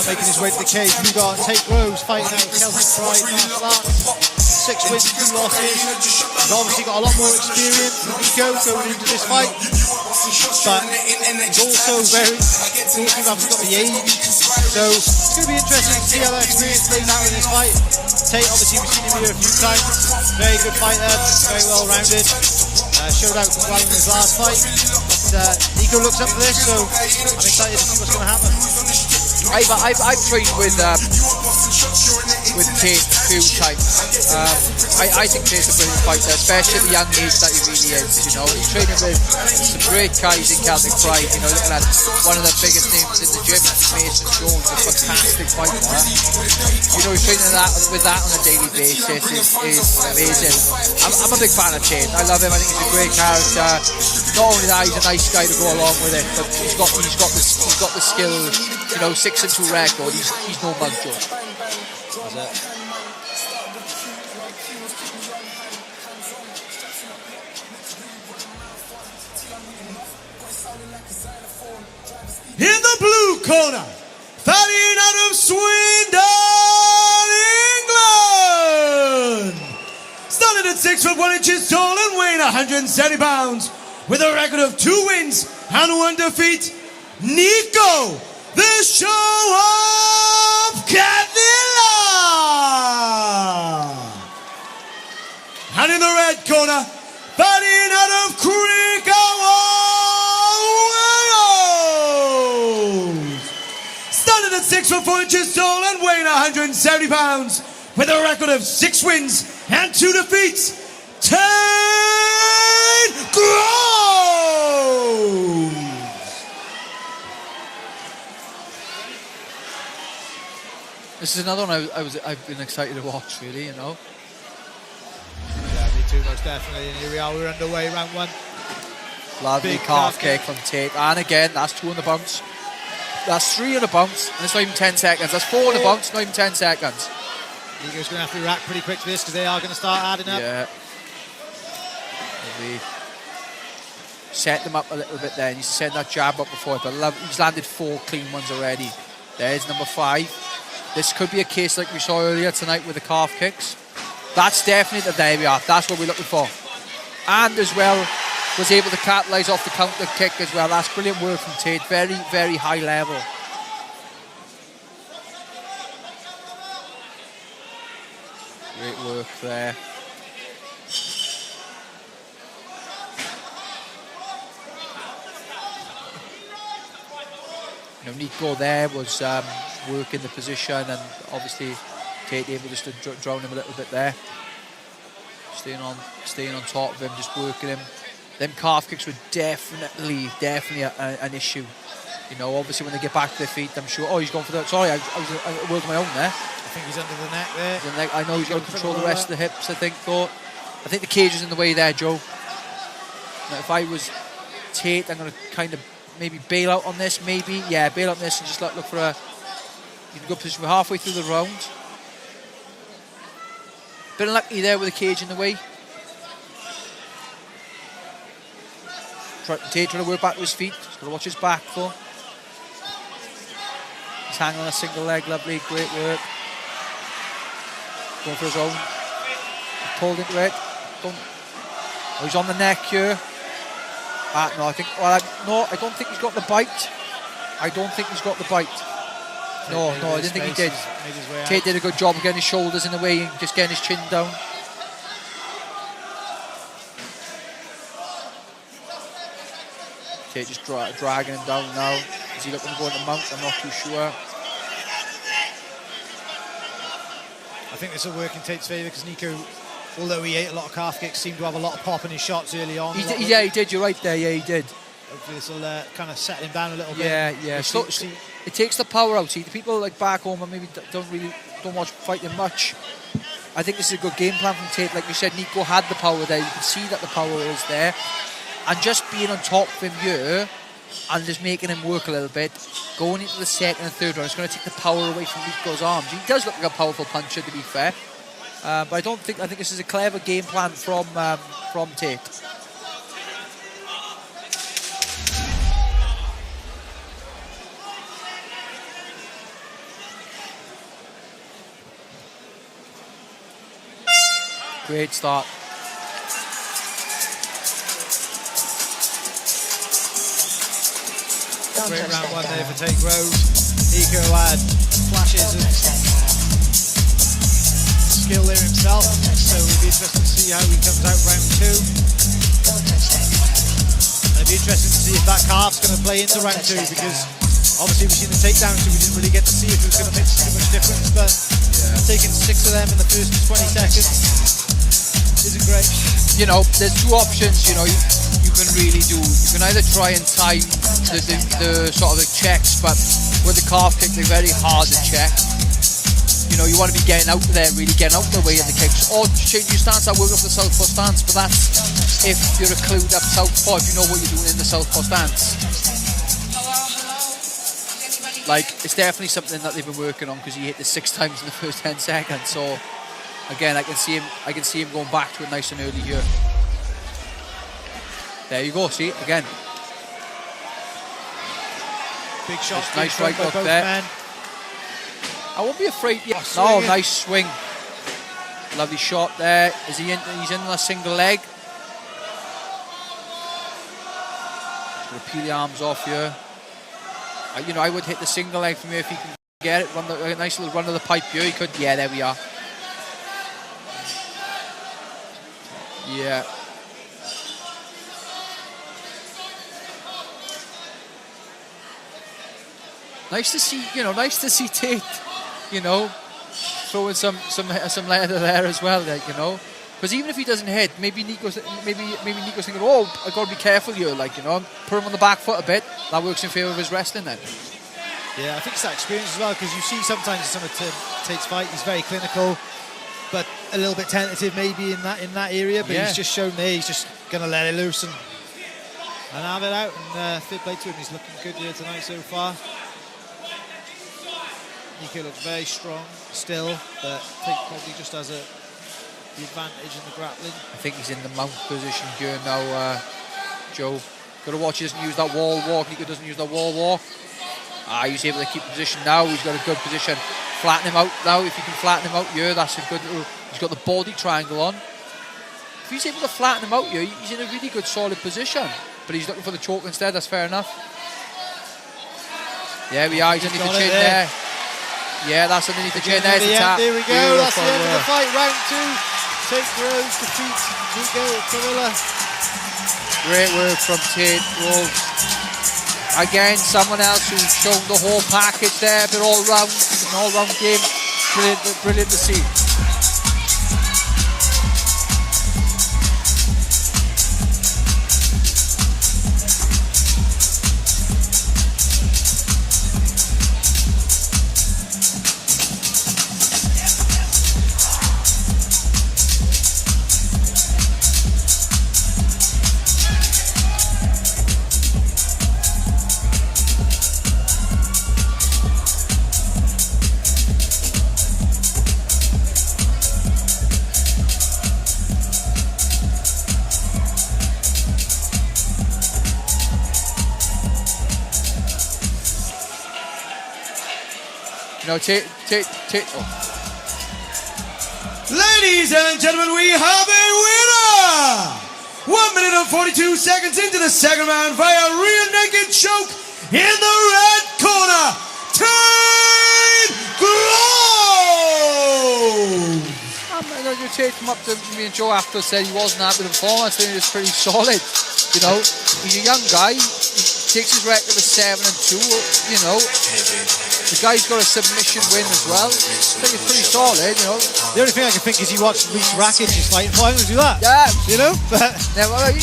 making his way to the cage. We've got Tate Rose fighting out Celtic Pride martial arts. 6 wins, 2 losses. He's obviously got a lot more experience than Nico going into this fight. But he's also very talking about he's got the age. So it's going to be interesting to see how that experience plays out in this fight. Tate, obviously we've seen him here a few times. Very good fighter, very well rounded. Showed out well in his last fight. But Nico looks up for this, so I'm excited to see what's going to happen. I've trained with Tate a few times. I think Tate's a brilliant fighter, especially at the young age that he really is. You know, he's training with some great guys in Celtic Pride. You know, looking at one of the biggest names in the gym, Mason Jones, a fantastic fighter. You know, he's training with that on a daily basis is amazing. I'm a big fan of Tate. I love him. I think he's a great character. Not only that, he's a nice guy to go along with it, but he's got the skill. You know, 6-2 record. He's no mug joke. That's it. In the blue corner, fighting out of Swindon, England. Started at 6'1" tall and weighing 170 pounds, with a record of 2 wins and 1 defeat, Nico, the show of Cavilla. And in the red corner, fighting out of Wales. Started at 6'4" tall and weighing 170 pounds, with a record of 6 wins and 2 defeats, Tate Rose. This is another one I've been excited to watch, really, you know. Yeah, me too, most definitely. And here we are, we're underway, round 1. Lovely Big calf kick from Tate. And again, that's 2 on the bounce. That's 3 on the bounce, and it's not even 10 seconds. That's 4 on the bounce, not even 10 seconds. Nico's going to have to react pretty quick to this because they are going to start adding up. Yeah. Maybe set them up a little bit there. He's set that jab up before, but he's landed 4 clean ones already. There's number 5. This could be a case like we saw earlier tonight with the calf kicks. That's definitely there we are. That's what we're looking for. And as well, was able to capitalise off the counter kick as well. That's brilliant work from Tate. Very, very high level. Great work there. You know, Nico there was working the position, and obviously Tate able just to drown him a little bit there. Staying on top of him, just working him. Them calf kicks were definitely an issue. You know, obviously when they get back to their feet, I'm sure. Oh, he's gone for that. Sorry, I worked my own there. I think he's under the neck there. I know he's got to control the rest of the hips, I think, though. I think the cage is in the way there, Joe. Now, if I was Tate, I'm going to kind of maybe bail out on this, maybe. Yeah, bail out on this and just look for a good position. We're halfway through the round. Bit unlucky there with the cage in the way. Tate trying to work back to his feet. He's got to watch his back, though. He's hanging on a single leg. Lovely, great work. Going for his own. He pulled into it. Oh, he's on the neck here. No, I don't think he's got the bite. I don't think he's got the bite. No, I didn't think he did. Tate did a good job of getting his shoulders in the way and just getting his chin down. Tate just dragging him down now. Is he looking to go into mount? I'm not too sure. I think this will work in Tate's favour because Nico, although he ate a lot of calf kicks, seemed to have a lot of pop in his shots early on. Yeah, he did. You're right there. Yeah, he did. Hopefully this will kind of settle him down a little bit. Yeah. So, it takes the power out. See, the people like back home and maybe don't watch fighting much. I think this is a good game plan from Tate. Like you said, Nico had the power there. You can see that the power is there. And just being on top of him here and just making him work a little bit, going into the second and third round, it's going to take the power away from Nico's arms. He does look like a powerful puncher, to be fair. But I think this is a clever game plan from Tate. Great start. Great round one there for Tate Rose. Nico had flashes of skill there himself, so it'll be interesting to see how he comes out round two. It'll be interesting to see if that calf's going to play into round two, because obviously we've seen the takedown, so we didn't really get to see if it was going to make too much difference, but taking 6 of them in the first 20 seconds isn't great. You know, there's two options, you know, you can really do. You can either try and time the sort of the checks, but with the calf kick, they're very hard to check. You know, you want to be getting out there, really getting out the way of the kicks, or change your stance. I work up the southpaw stance, but that's if you're a clued up southpaw, if you know what you're doing in the southpaw stance. Like, it's definitely something that they've been working on, because he hit this 6 times in the first 10 seconds. So again, I can see him going back to it nice and early here. There you go, see, again. Big shot. Nice right hook there. Men. I won't be afraid yet. Oh, no, nice swing. Lovely shot there. Is he in? He's in a single leg. Just gonna peel the arms off here. You know, I would hit the single leg from here if he can get it. A nice little run of the pipe here. He could. Yeah, there we are. Yeah. Nice to see, you know, nice to see Tate, you know, throwing some leather there as well, like, you know, because even if he doesn't hit, maybe Nico's thinking, oh, I got to be careful here, like, you know, put him on the back foot a bit. That works in favour of his wrestling then. Yeah, I think it's that experience as well, because you see sometimes in some of Tate's fight, he's very clinical, but a little bit tentative maybe in that area. But he's just shown there, he's just going to let it loose and have it out. And fair play to him, he's looking good here tonight so far. Nico looks very strong still, but I think probably just has the advantage in the grappling. I think he's in the mount position here now, Joe. Got to watch he doesn't use that wall walk. Nico doesn't use that wall walk. He's able to keep position now. He's got a good position. Flatten him out now. If you can flatten him out here, that's a good little. He's got the body triangle on. If he's able to flatten him out here, he's in a really good solid position. But he's looking for the choke instead. That's fair enough. There we are. He's underneath the chin there. Yeah, that's underneath the chin. There's the tap. There we go. Beautiful. That's the end of the fight. Round 2. Tate Rose defeats Nico Cavilla. Great work from Tate Rose. Again, someone else who's shown the whole package there, but an all-round game. Brilliant to see. No, Tate. Oh. Ladies and gentlemen, we have a winner! 1 minute and 42 seconds into the second round via rear naked choke in the red corner, Tate Grove! Tate come up to me and Joe after, said he wasn't happy with the performance. I think it's pretty solid. You know, he's a young guy. He takes his record of 7-2. You know, the guy's got a submission win as well. I think it's pretty solid. You know, the only thing I can think is he watched Reece Rackage just fighting. I'm going to do that. Yeah, you know. But yeah, well,